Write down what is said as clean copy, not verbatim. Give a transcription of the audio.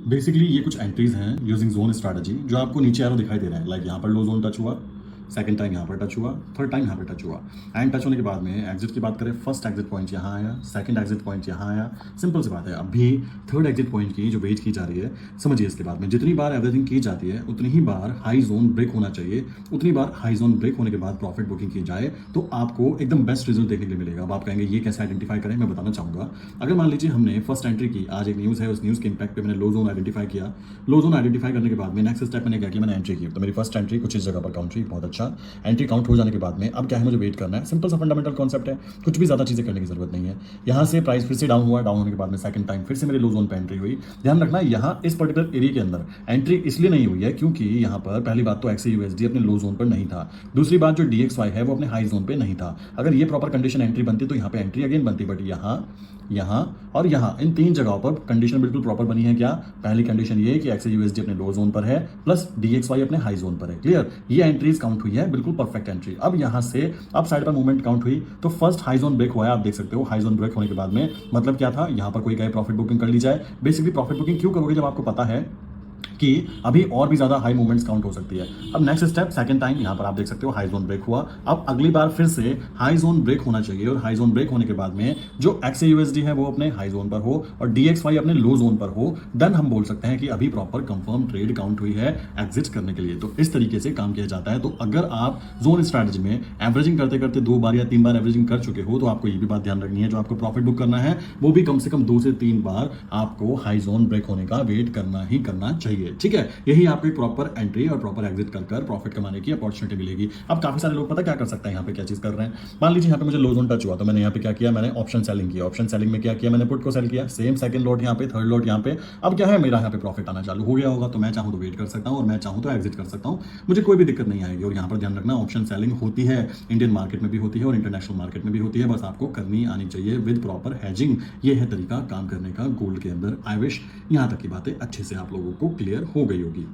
Basically ये कुछ entries हैं यूजिंग जोन स्ट्रैटेजी जो आपको नीचे एरो दिखाई दे रहा है। लाइक यहाँ पर लो जोन टच हुआ, सेकंड टाइम यहाँ पर टच हुआ, थर्ड टाइम यहाँ पर टच हुआ। एंड टच होने के बाद में एग्जिट की बात करें, फर्स्ट एग्जिट पॉइंट यहाँ आया, सेकंड एग्जिट पॉइंट यहाँ आया। सिंपल सी बात है, अभी थर्ड एग्जिट पॉइंट की जो वेट की जा रही है, समझिए इसके बाद में जितनी बार एवरेजिंग की जाती है उतनी ही बार हाई जोन ब्रेक होना चाहिए। उतनी बार हाई जोन ब्रेक होने के बाद प्रॉफिट बुकिंग की जाए तो आपको एकदम बेस्ट रिजल्ट देखने के लिए मिलेगा। अब आप कहेंगे ये कैसे आइडेंटिफाई करें, मैं बताना चाहूंगा। अगर मान लीजिए हमने फर्स्ट एंट्री की, आज एक न्यूज़ है, उस न्यूज़ के इंपैक्ट पे मैंने लो जोन आइडेंटिफाई किया। लो जोन आइडेंटिफाई करने के बाद में नेक्स्ट स्टेप मैंने क्या किया, मैंने एंट्री की। तो मेरी फर्स्ट एंट्री कुछ इस जगह पर काउंट हुई, बहुत अच्छा। एंट्री काउंट हो जाने के बाद में अब क्या है, मुझे वेट करना है। सिंपल सा फंडामेंटल कॉन्सेप्ट है, कुछ भी ज्यादा चीजें करने की जरूरत नहीं है। यहाँ से प्राइस फिर से डाउन हुआ, डाउन होने के बाद में सेकंड टाइम फिर से मेरे लो जोन पे एंट्री हुई। ध्यान रखना, यहाँ इस पर्टिकुलर एरिया के अंदर एंट्री इसलिए नहीं हुई है क्योंकि यहाँ पर पहली बात तो XAUSD अपने लो जोन पर नहीं था, दूसरी बात जो DXY है वो अपने हाई जोन पे नहीं था। अगर ये प्रॉपर कंडीशन एंट्री बनती तो यहाँ पे एंट्री अगेन बनती, बट यहाँ और यहाँ इन तीन जगहों पर कंडीशन बिल्कुल प्रॉपर बनी है। क्या पहली कंडीशन ये है कि XAUSD अपने लो जोन पर है प्लस DXY अपने हाई जोन पर है। क्लियर, ये एंट्रीज काउंट हुई है, बिल्कुल परफेक्ट एंट्री। अब यहाँ से अब साइड पर मूवमेंट काउंट हुई तो फर्स्ट हाई जोन ब्रेक हुआ है, आप देख सकते हो। हाई जोन ब्रेक होने के बाद में मतलब क्या था, यहाँ पर कोई कहे प्रॉफिट बुकिंग कर ली जाए। बेसिकली प्रॉफिट बुकिंग क्यों करोगे, जब आपको पता है कि अभी और भी ज्यादा हाई मूवमेंट्स काउंट हो सकती है। अब नेक्स्ट स्टेप, सेकंड टाइम यहाँ पर आप देख सकते हो हाई जोन ब्रेक हुआ। अब अगली बार फिर से हाई जोन ब्रेक होना चाहिए और हाई जोन ब्रेक होने के बाद में जो XAUSD है वो अपने हाई जोन पर हो और DXY अपने लो जोन पर हो, देन हम बोल सकते हैं कि अभी प्रॉपर कंफर्म ट्रेड काउंट हुई है एग्जिट करने के लिए। तो इस तरीके से काम किया जाता है। तो अगर आप जोन स्ट्रैटेजी में एवरेजिंग करते करते 2 बार या 3 बार एवरेजिंग कर चुके हो तो आपको ये भी बात ध्यान रखनी है, जो आपको प्रॉफिट बुक करना है वो भी कम से कम 2 से 3 बार आपको हाई जोन ब्रेक होने का वेट करना ही करना चाहिए। ठीक है, यही आपको एक प्रॉपर एंट्री और प्रॉपर एग्जिट कर प्रॉफिट कमाने की अपॉर्चुनिटी मिलेगी। अब काफी सारे लोग पता क्या कर सकते हैं, यहाँ पे क्या चीज कर रहे हैं। मान लीजिए यहाँ पे मुझे लो जोन टच हुआ तो मैंने यहाँ पे क्या किया, मैंने ऑप्शन सेलिंग किया। ऑप्शन सेलिंग में क्या किया, मैंने पुट को सेल किया। सेम सेकंड लॉट यहाँ पे, थर्ड लॉट यहाँ पे। अब क्या है, मेरा यहाँ पे प्रॉफिट आना चालू हो गया होगा। तो मैं चाहूँ तो वेट कर सकता हूँ और मैं चाहूँ तो एग्जिट कर सकता हूँ, मुझे कोई भी दिक्कत नहीं आएगी। और यहाँ पर ध्यान रखना, ऑप्शन सेलिंग होती है, इंडियन मार्केट में भी होती है और इंटरनेशनल मार्केट में भी होती है। बस आपको करनी आनी चाहिए विद प्रॉपर हैजिंग। ये है तरीका काम करने का गोल्ड के अंदर। आई विश यहाँ तक की बातें अच्छे से आप लोगों को क्लियर हो गई होगी।